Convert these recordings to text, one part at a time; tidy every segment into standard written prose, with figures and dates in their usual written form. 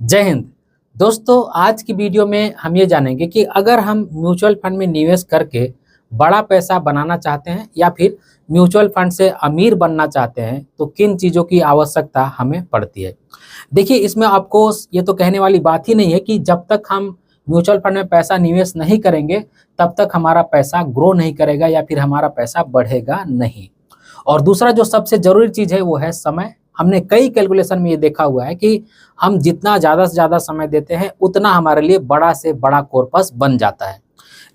जय हिंद। दोस्तों, आज की वीडियो में हम ये जानेंगे कि अगर हम म्यूचुअल फंड में निवेश करके बड़ा पैसा बनाना चाहते हैं या फिर म्यूचुअल फंड से अमीर बनना चाहते हैं तो किन चीज़ों की आवश्यकता हमें पड़ती है। देखिए, इसमें आपको ये तो कहने वाली बात ही नहीं है कि जब तक हम म्यूचुअल फंड में पैसा निवेश नहीं करेंगे तब तक हमारा पैसा ग्रो नहीं करेगा या फिर हमारा पैसा बढ़ेगा नहीं। और दूसरा जो सबसे ज़रूरी चीज़ है वो है समय। हमने कई कैलकुलेशन में ये देखा हुआ है कि हम जितना ज़्यादा से ज़्यादा समय देते हैं उतना हमारे लिए बड़ा से बड़ा कॉर्पस बन जाता है।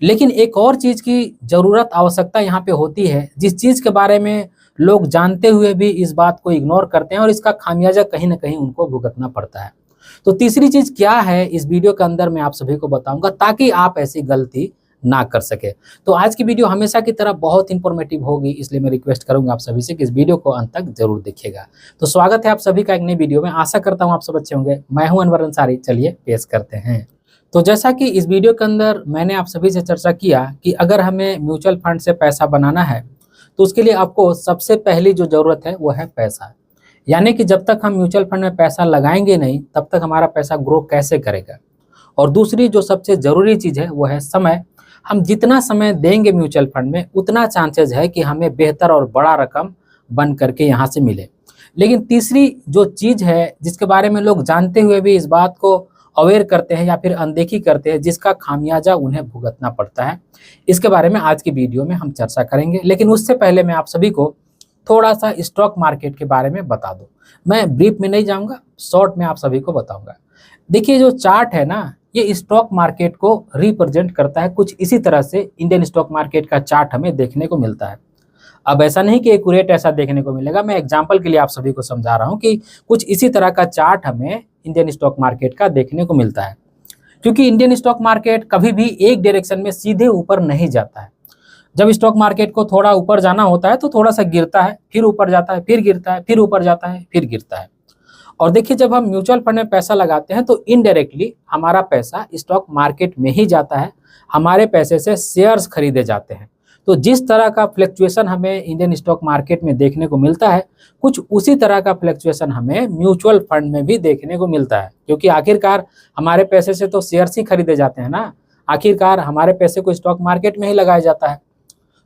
लेकिन एक और चीज़ की ज़रूरत आवश्यकता यहाँ पे होती है, जिस चीज़ के बारे में लोग जानते हुए भी इस बात को इग्नोर करते हैं और इसका खामियाजा कहीं न कहीं उनको भुगतना पड़ता है। तो तीसरी चीज़ क्या है, इस वीडियो के अंदर मैं आप सभी को बताऊँगा ताकि आप ऐसी गलती ना कर सके। तो आज की वीडियो हमेशा की तरह बहुत इंफॉर्मेटिव होगी, इसलिए मैं रिक्वेस्ट करूंगा आप सभी से कि इस वीडियो को अंत तक जरूर देखिएगा। तो स्वागत है आप सभी का एक नई वीडियो में। आशा करता हूं आप सब अच्छे होंगे। मैं हूं अनवर अंसारी। चलिए पेश करते हैं। तो जैसा कि इस वीडियो के अंदर मैंने आप सभी से चर्चा किया कि अगर हमें म्यूचुअल फंड से पैसा बनाना है तो उसके लिए आपको सबसे पहली जो जरूरत है वो है पैसा। यानी कि जब तक हम म्यूचुअल फंड में पैसा लगाएंगे नहीं तब तक हमारा पैसा ग्रो कैसे करेगा। और दूसरी जो सबसे जरूरी चीज़ है वो है समय। हम जितना समय देंगे म्यूचुअल फंड में उतना चांसेस है कि हमें बेहतर और बड़ा रकम बन करके यहाँ से मिले। लेकिन तीसरी जो चीज़ है जिसके बारे में लोग जानते हुए भी इस बात को अवेयर करते हैं या फिर अनदेखी करते हैं, जिसका खामियाजा उन्हें भुगतना पड़ता है, इसके बारे में आज की वीडियो में हम चर्चा करेंगे। लेकिन उससे पहले मैं आप सभी को थोड़ा सा स्टॉक मार्केट के बारे में बता दूं। मैं ब्रीफ में नहीं जाऊंगा, शॉर्ट में आप सभी को बताऊंगा। देखिए, जो चार्ट है ना, ये स्टॉक मार्केट को रिप्रेजेंट करता है। कुछ इसी तरह से इंडियन स्टॉक मार्केट का चार्ट हमें देखने को मिलता है। अब ऐसा नहीं कि एक्यूरेट ऐसा देखने को मिलेगा, मैं एग्जांपल के लिए आप सभी को समझा रहा हूँ कि कुछ इसी तरह का चार्ट हमें इंडियन स्टॉक मार्केट का देखने को मिलता है। क्योंकि इंडियन स्टॉक मार्केट कभी भी एक डायरेक्शन में सीधे ऊपर नहीं जाता है। जब स्टॉक मार्केट को थोड़ा ऊपर जाना होता है तो थोड़ा सा गिरता है, फिर ऊपर जाता है, फिर गिरता है, फिर ऊपर जाता है, फिर गिरता है। और देखिए, जब हम म्यूचुअल फंड में पैसा लगाते हैं तो इनडायरेक्टली हमारा पैसा स्टॉक मार्केट में ही जाता है। हमारे पैसे से शेयर्स खरीदे जाते हैं। तो जिस तरह का फ्लक्चुएशन हमें इंडियन स्टॉक मार्केट में देखने को मिलता है, कुछ उसी तरह का फ्लक्चुएशन हमें म्यूचुअल फंड में भी देखने को मिलता है। क्योंकि आखिरकार हमारे पैसे से तो शेयर्स ही खरीदे जाते हैं ना। आखिरकार हमारे पैसे को स्टॉक मार्केट में ही लगाया जाता है।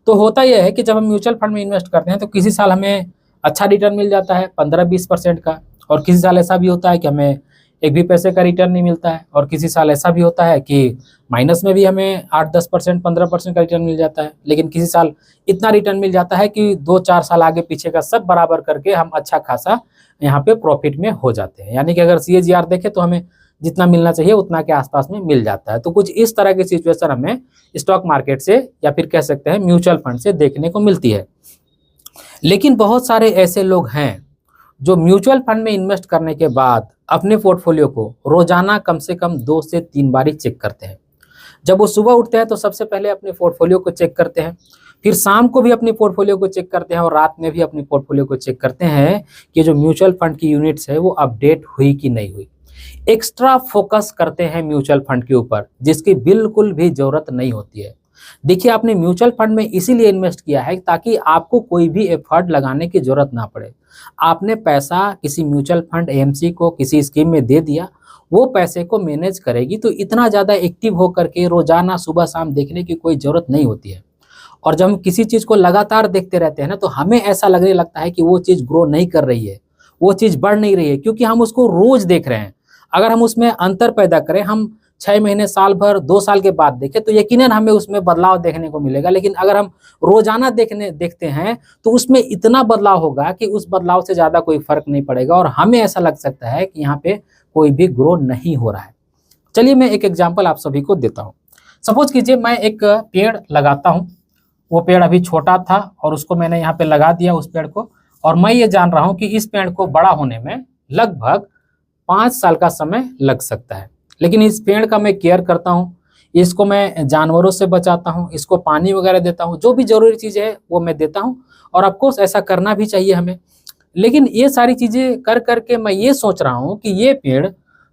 तो होता यह है कि जब हम म्यूचुअल फंड में इन्वेस्ट करते हैं तो किसी साल हमें अच्छा रिटर्न मिल जाता है 15-20% का, और किसी साल ऐसा भी होता है कि हमें एक भी पैसे का रिटर्न नहीं मिलता है, और किसी साल ऐसा भी होता है कि माइनस में भी हमें 8-10%, 15% का रिटर्न मिल जाता है। लेकिन किसी साल इतना रिटर्न मिल जाता है कि 2-4 साल आगे पीछे का सब बराबर करके हम अच्छा खासा यहाँ पे प्रॉफिट में हो जाते हैं। यानी कि अगर CAGR देखें तो हमें जितना मिलना चाहिए उतना के आसपास में मिल जाता है। तो कुछ इस तरह की सिचुएशन हमें स्टॉक मार्केट से या फिर कह सकते हैं म्यूचुअल फंड से देखने को मिलती है। लेकिन बहुत सारे ऐसे लोग हैं जो म्यूचुअल फंड में इन्वेस्ट करने के बाद अपने पोर्टफोलियो को रोजाना कम से कम 2 से 3 बार ही चेक करते हैं। जब वो सुबह उठते हैं तो सबसे पहले अपने पोर्टफोलियो को चेक करते हैं, फिर शाम को भी अपनी पोर्टफोलियो को चेक करते हैं, और रात में भी अपनी पोर्टफोलियो को चेक करते हैं कि जो म्यूचुअल फंड की यूनिट्स है वो अपडेट हुई कि नहीं हुई। एक्स्ट्रा फोकस करते हैं म्यूचुअल फंड के ऊपर, जिसकी बिल्कुल भी जरूरत नहीं होती है। देखिए, आपने म्यूचुअल फंड में इसीलिए इन्वेस्ट किया है ताकि आपको कोई भी एफर्ट लगाने की जरूरत ना पड़े। आपने पैसा किसी म्यूचुअल फंड AMC को किसी स्कीम में दे दिया, वो पैसे को मैनेज करेगी, तो इतना ज़्यादा एक्टिव होकर के रोजाना सुबह शाम देखने की कोई ज़रूरत नहीं होती है। और जब हम किसी चीज़ को लगातार देखते रहते हैं ना, तो हमें ऐसा लगने लगता है कि वो चीज़ ग्रो नहीं कर रही है, वो चीज़ बढ़ नहीं रही है, क्योंकि हम उसको रोज़ देख रहे हैं। अगर हम उसमें अंतर पैदा करें, हम 6 महीने, साल भर, 2 साल के बाद देखें तो यकीनन हमें उसमें बदलाव देखने को मिलेगा। लेकिन अगर हम रोजाना देखते हैं तो उसमें इतना बदलाव होगा कि उस बदलाव से ज़्यादा कोई फर्क नहीं पड़ेगा और हमें ऐसा लग सकता है कि यहाँ पे कोई भी ग्रो नहीं हो रहा है। चलिए मैं एक एग्जाम्पल आप सभी को देता हूँ। सपोज कीजिए मैं एक पेड़ लगाता हूँ। वो पेड़ अभी छोटा था और उसको मैंने यहाँ पे लगा दिया, उस पेड़ को, और मैं ये जान रहा हूँ कि इस पेड़ को बड़ा होने में लगभग 5 साल का समय लग सकता है। लेकिन इस पेड़ का मैं केयर करता हूँ, इसको मैं जानवरों से बचाता हूँ, इसको पानी वगैरह देता हूँ, जो भी जरूरी चीज़ है वो मैं देता हूँ, और ऑफकोर्स ऐसा करना भी चाहिए हमें। लेकिन ये सारी चीज़ें कर करके मैं ये सोच रहा हूँ कि ये पेड़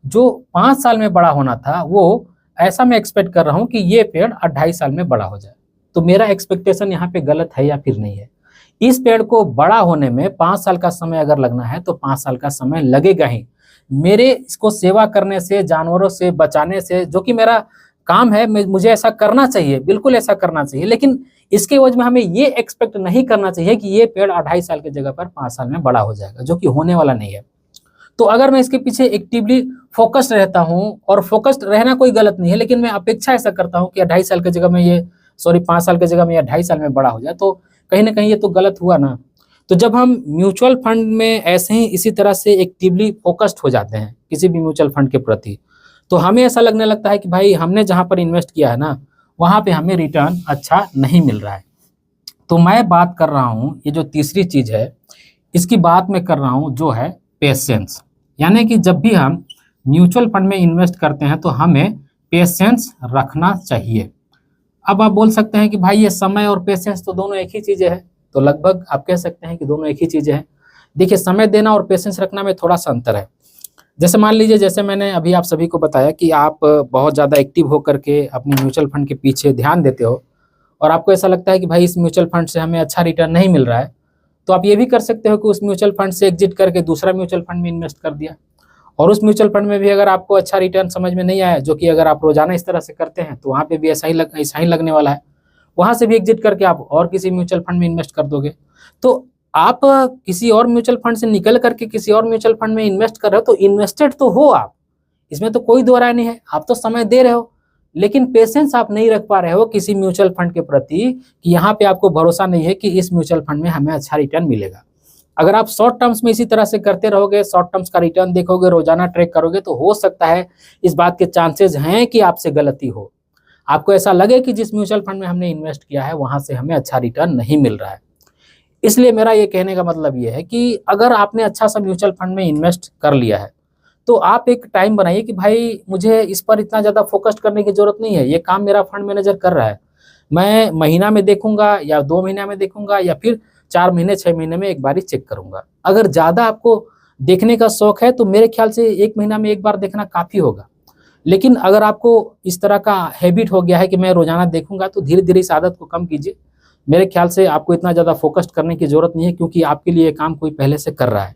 जो 5 साल में बड़ा होना था, वो ऐसा मैं एक्सपेक्ट कर रहा हूँ कि ये पेड़ 2.5 साल में बड़ा हो जाए। तो मेरा एक्सपेक्टेशन यहाँ पे गलत है या फिर नहीं है? इस पेड़ को बड़ा होने में 5 साल का समय अगर लगना है तो 5 साल का समय लगेगा ही। मेरे इसको सेवा करने से, जानवरों से बचाने से, जो कि मेरा काम है, मुझे ऐसा करना चाहिए, बिल्कुल ऐसा करना चाहिए। लेकिन इसके एवज में हमें ये एक्सपेक्ट नहीं करना चाहिए कि ये पेड़ 2.5 साल की जगह पर 5 साल में बड़ा हो जाएगा, जो कि होने वाला नहीं है। तो अगर मैं इसके पीछे एक्टिवली फोकस्ड रहता हूँ, और फोकस्ड रहना कोई गलत नहीं है, लेकिन मैं अपेक्षा ऐसा करता हूँ कि 2.5 साल की जगह में ये 5 साल की जगह में 2.5 साल में बड़ा हो जाए, तो कहीं ना कहीं ये तो गलत हुआ ना। तो जब हम म्यूचुअल फंड में ऐसे ही इसी तरह से एक्टिवली फोकस्ड हो जाते हैं किसी भी म्यूचुअल फंड के प्रति, तो हमें ऐसा लगने लगता है कि भाई हमने जहाँ पर इन्वेस्ट किया है ना, वहाँ पे हमें रिटर्न अच्छा नहीं मिल रहा है। तो मैं बात कर रहा हूँ, ये जो तीसरी चीज़ है, इसकी बात मैं कर रहा हूँ, जो है पेशेंस। यानी कि जब भी हम म्यूचुअल फंड में इन्वेस्ट करते हैं तो हमें पेशेंस रखना चाहिए। अब आप बोल सकते हैं कि भाई ये समय और पेशेंस तो दोनों एक ही चीज़ें हैं, तो लगभग आप कह सकते हैं कि दोनों एक ही चीज़ें हैं। देखिए, समय देना और पेशेंस रखना में थोड़ा सा अंतर है। जैसे मान लीजिए, जैसे मैंने अभी आप सभी को बताया कि आप बहुत ज़्यादा एक्टिव होकर के अपने म्यूचुअल फंड के पीछे ध्यान देते हो, और आपको ऐसा लगता है कि भाई इस म्यूचुअल फंड से हमें अच्छा रिटर्न नहीं मिल रहा है, तो आप ये भी कर सकते हो कि उस म्यूचुअल फंड से एग्जिट करके दूसरा म्यूचुअल फंड में इन्वेस्ट कर दिया, और उस म्यूचुअल फंड में भी अगर आपको अच्छा रिटर्न समझ में नहीं आया, जो कि अगर आप रोजाना इस तरह से करते हैं, तो वहाँ पे भी ऐसा ही लगने वाला है, वहाँ से भी एग्जिट करके आप और किसी म्यूचुअल फंड में इन्वेस्ट कर दोगे। तो आप किसी और म्यूचुअल फंड से निकल करके किसी और म्यूचुअल फंड में इन्वेस्ट कर रहे हो, तो इन्वेस्टेड तो हो आप, इसमें तो कोई दो राय नहीं है, आप तो समय दे रहे हो, लेकिन पेशेंस आप नहीं रख पा रहे हो किसी म्यूचुअल फंड के प्रति, कि यहाँ पे आपको भरोसा नहीं है कि इस म्यूचुअल फंड में हमें अच्छा रिटर्न मिलेगा। अगर आप शॉर्ट टर्म्स में इसी तरह से करते रहोगे, शॉर्ट टर्म्स का रिटर्न देखोगे, रोजाना ट्रेक करोगे, तो हो सकता है इस बात के चांसेस हैं कि आपसे गलती हो, आपको ऐसा लगे कि जिस म्यूचुअल फंड में हमने इन्वेस्ट किया है वहां से हमें अच्छा रिटर्न नहीं मिल रहा है। इसलिए मेरा ये कहने का मतलब ये है कि अगर आपने अच्छा सा म्यूचुअल फंड में इन्वेस्ट कर लिया है, तो आप एक टाइम बनाइए कि भाई मुझे इस पर इतना ज़्यादा फोकस करने की जरूरत नहीं है, ये काम मेरा फंड मैनेजर कर रहा है, मैं महीना में देखूंगा या 2 महीना में देखूंगा या फिर 4 महीने 6 महीने में एक बार ही चेक करूंगा। अगर ज़्यादा आपको देखने का शौक है तो मेरे ख्याल से 1 महीना में एक बार देखना काफ़ी होगा। लेकिन अगर आपको इस तरह का हैबिट हो गया है कि मैं रोजाना देखूंगा, तो धीरे धीरे इस आदत को कम कीजिए। मेरे ख्याल से आपको इतना ज़्यादा फोकस्ड करने की जरूरत नहीं है, क्योंकि आपके लिए काम कोई पहले से कर रहा है।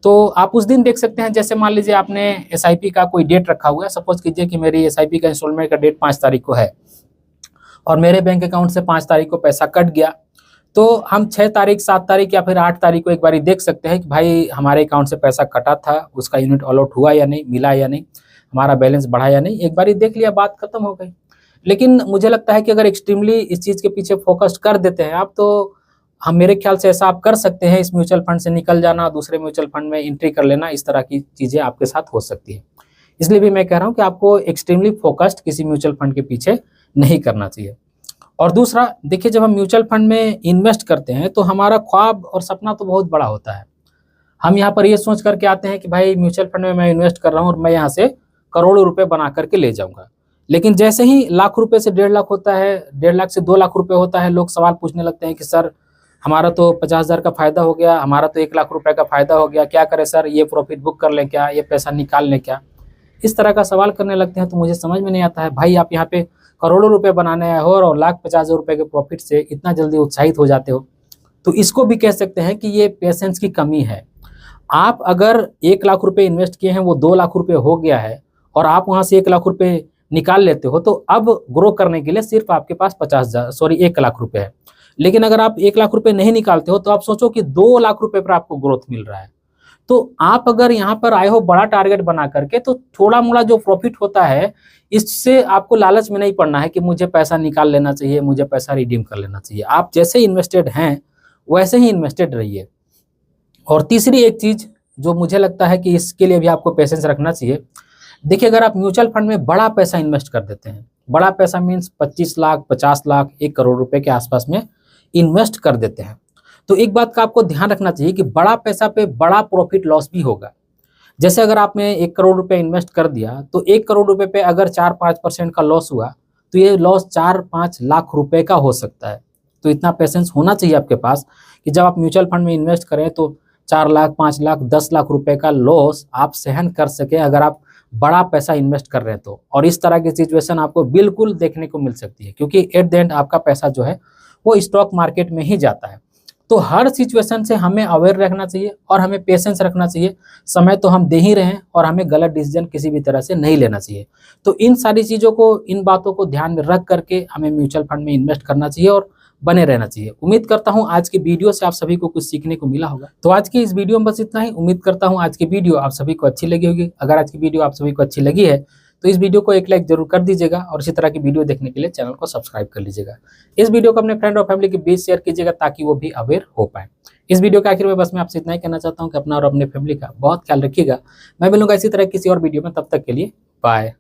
तो आप उस दिन देख सकते हैं, जैसे मान लीजिए आपने एसआईपी का कोई डेट रखा हुआ है, सपोज कीजिए कि मेरी एसआईपी का इंस्टॉलमेंट का डेट 5 तारीख को है, और मेरे बैंक अकाउंट से 5 तारीख को पैसा कट गया, तो हम 6 तारीख, 7 तारीख या फिर 8 तारीख को एक बार देख सकते हैं कि भाई हमारे अकाउंट से पैसा कटा था, उसका यूनिट अलॉट हुआ या नहीं, मिला या नहीं, हमारा बैलेंस बढ़ा या नहीं, एक बार देख लिया, बात खत्म हो गई। लेकिन मुझे लगता है कि अगर एक्सट्रीमली इस चीज़ के पीछे फोकस कर देते हैं आप, तो हम, मेरे ख्याल से ऐसा आप कर सकते हैं, इस म्यूचुअल फंड से निकल जाना, दूसरे म्यूचुअल फंड में एंट्री कर लेना, इस तरह की चीज़ें आपके साथ हो सकती है। इसलिए भी मैं कह रहा हूँ कि आपको एक्सट्रीमली फोकस्ड किसी म्यूचुअल फंड के पीछे नहीं करना चाहिए। और दूसरा, देखिए, जब हम म्यूचुअल फंड में इन्वेस्ट करते हैं तो हमारा ख्वाब और सपना तो बहुत बड़ा होता है। हम यहाँ पर ये सोच करके आते हैं कि भाई म्यूचुअल फंड में मैं इन्वेस्ट कर रहा हूँ और मैं यहाँ से करोड़ों रुपए बना करके ले जाऊंगा। लेकिन जैसे ही लाख रुपए से 1.5 लाख होता है, 1.5 लाख से 2 लाख रुपए होता है, लोग सवाल पूछने लगते हैं कि सर हमारा तो 50,000 का फायदा हो गया, हमारा तो 1 लाख रुपए का फायदा हो गया, क्या करें सर, ये प्रॉफिट बुक कर लें क्या, ये पैसा निकाल लें क्या, इस तरह का सवाल करने लगते हैं। तो मुझे समझ में नहीं आता है, भाई आप यहाँ पे करोड़ों रुपए बनाने आए हो और 1,50,000 रुपए के प्रॉफिट से इतना जल्दी उत्साहित हो जाते हो। तो इसको भी कह सकते हैं कि ये पेशेंस की कमी है। आप अगर 1 लाख रुपए इन्वेस्ट किए हैं, वो 2 लाख रुपए हो गया है, और आप वहां से 1 लाख रुपए निकाल लेते हो, तो अब ग्रो करने के लिए सिर्फ आपके पास 1 लाख रुपए है। लेकिन अगर आप 1 लाख रुपए नहीं निकालते हो, तो आप सोचो कि 2 लाख रुपए पर आपको ग्रोथ मिल रहा है। तो आप अगर यहाँ पर आए हो बड़ा टारगेट बना करके, तो थोड़ा मोड़ा जो प्रॉफिट होता है, इससे आपको लालच में नहीं पड़ना है कि मुझे पैसा निकाल लेना चाहिए, मुझे पैसा रिडीम कर लेना चाहिए। आप जैसे इन्वेस्टेड हैं वैसे ही इन्वेस्टेड रहिए। और तीसरी एक चीज जो मुझे लगता है कि इसके लिए भी आपको पेशेंस रखना चाहिए, देखिए, अगर आप म्यूचुअल फंड में बड़ा पैसा इन्वेस्ट कर देते हैं, बड़ा पैसा मीन्स 25 लाख, 50 लाख, 1 करोड़ रुपए के आसपास में इन्वेस्ट कर देते हैं, तो एक बात का आपको ध्यान रखना चाहिए कि बड़ा पैसा पे बड़ा प्रॉफिट लॉस भी होगा। जैसे अगर आपने 1 करोड़ रुपए इन्वेस्ट कर दिया, तो 1 करोड़ रुपए पे अगर 4-5% का लॉस हुआ, तो ये लॉस 4-5 लाख रुपए का हो सकता है। तो इतना पेशेंस होना चाहिए आपके पास कि जब आप म्यूचुअल फंड में इन्वेस्ट करें तो 4 लाख, 5 लाख, 10 लाख रुपए का लॉस आप सहन कर सके, अगर आप बड़ा पैसा इन्वेस्ट कर रहे हैं तो। और इस तरह की सिचुएशन आपको बिल्कुल देखने को मिल सकती है, क्योंकि एट द एंड आपका पैसा जो है वो स्टॉक मार्केट में ही जाता है। तो हर सिचुएशन से हमें अवेयर रखना चाहिए और हमें पेशेंस रखना चाहिए। समय तो हम दे ही रहे हैं और हमें गलत डिसीजन किसी भी तरह से नहीं लेना चाहिए। तो इन सारी चीज़ों को, इन बातों को ध्यान में रख करके हमें म्यूचुअल फंड में इन्वेस्ट करना चाहिए और बने रहना चाहिए। उम्मीद करता हूँ आज की वीडियो से आप सभी को कुछ सीखने को मिला होगा। तो आज की इस वीडियो में बस इतना ही। उम्मीद करता हूँ आज की वीडियो आप सभी को अच्छी लगी होगी। अगर आज की वीडियो आप सभी को अच्छी लगी है तो इस वीडियो को एक लाइक जरूर कर दीजिएगा और इसी तरह की वीडियो देखने के लिए चैनल को सब्सक्राइब कर लीजिएगा। इस वीडियो को अपने फ्रेंड और फैमिली के बीच शेयर कीजिएगा ताकि वो भी अवेयर हो पाए। इस वीडियो के आखिर में बस मैं आपसे इतना ही कहना चाहता हूँ कि अपना और अपने फैमिली का बहुत ख्याल रखिएगा। मैं मिलूंगा इसी तरह किसी और वीडियो में, तब तक के लिए बाय।